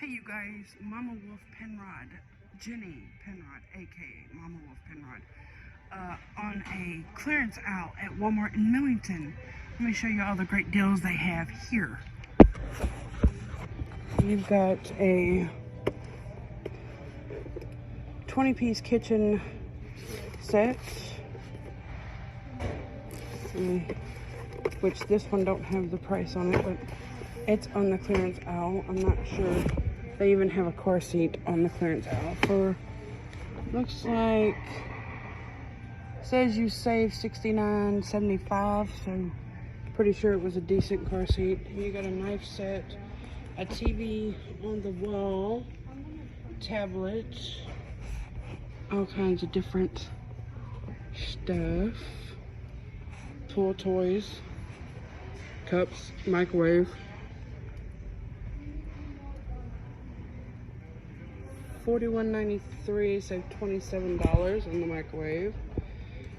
Hey you guys, Mama Wolf Penrod, Jenny Penrod, aka Mama Wolf Penrod, on a clearance aisle at Walmart in Millington. Let me show you all the great deals they have here. You've got a 20-piece kitchen set, which this one don't have the price on it, but it's on the clearance aisle. I'm not sure. They even have a car seat on the clearance aisle for, looks like, says you save $69.75, so pretty sure it was a decent car seat. You got a knife set, a TV on the wall, tablet, all kinds of different stuff, pool toys, cups, microwave. $41.93, so $27 on the microwave.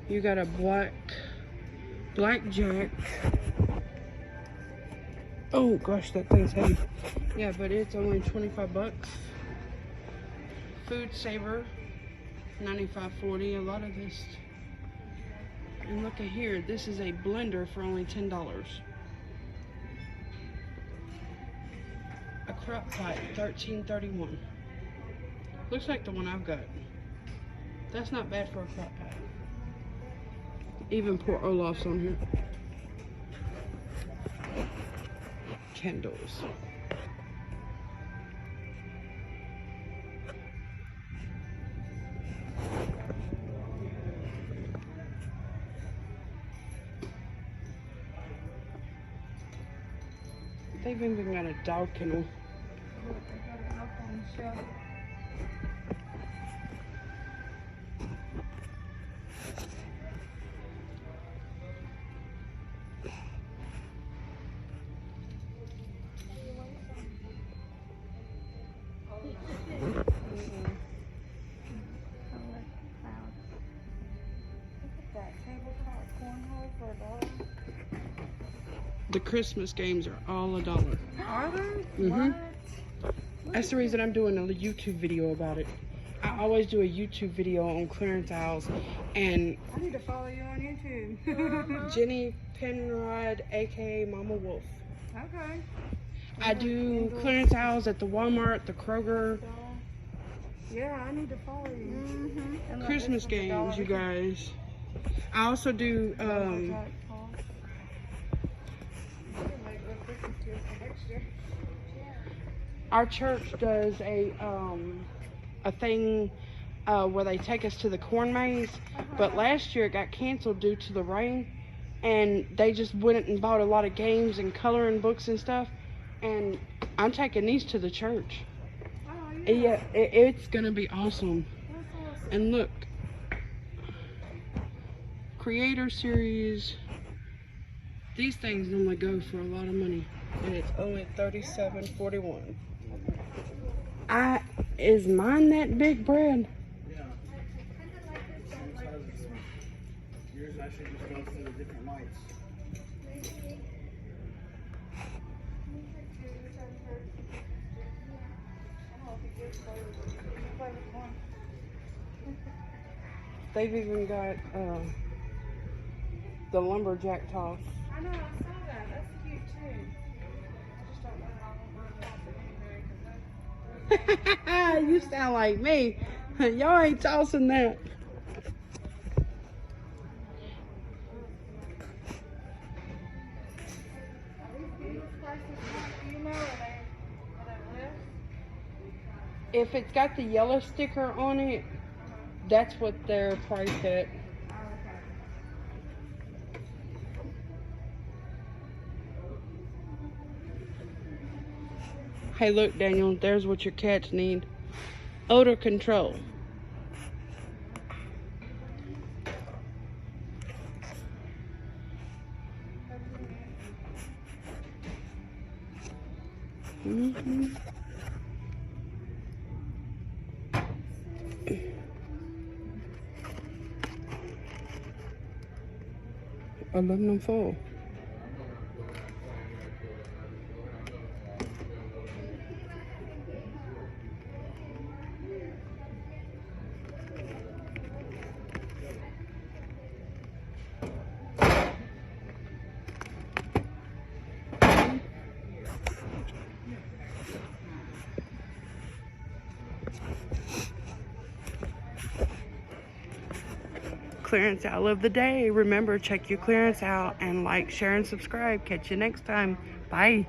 You got a blackjack. Oh gosh, that thing's heavy. Yeah, but it's only 25 bucks. Food saver, $95.40. A lot of this. And look at here, this is a blender for only $10. A crock pot, $13.31. Looks like the one I've got. That's not bad for a crock pot. Even pour Olaf's on here. Candles. They've even got a dog kennel. The Christmas games are all $1. Are they? Mm-hmm. That's the reason I'm doing a YouTube video about it. I always do a YouTube video on clearance aisles, and I need to follow you on YouTube. Jenny Penrod, aka Mama Wolf. Okay. I do clearance aisles at the Walmart, the Kroger. Yeah, I need to follow you. Christmas games, you guys. I also do our church does a thing where they take us to the corn maze, but last year it got canceled due to the rain, and they just went and bought a lot of games and coloring books and stuff, and I'm taking these to the church. Oh, yeah, it's gonna be awesome. That's awesome. And look, Creator Series, these things normally go for a lot of money, and it's only $37.41. Is mine that big bread? Yeah. Yours actually just goes to the different lights. They've even got the lumberjack toss. I know, I saw that. That's cute too. I just don't know how I'm going to You sound like me. Y'all ain't tossing that. If it's got the yellow sticker on it, that's what they're priced at. Hey, look, Daniel, there's what your cats need. Odor control. Aluminum foil. clearance aisle of the day. Remember, check your clearance out and like, share, and subscribe. Catch you next time. Bye.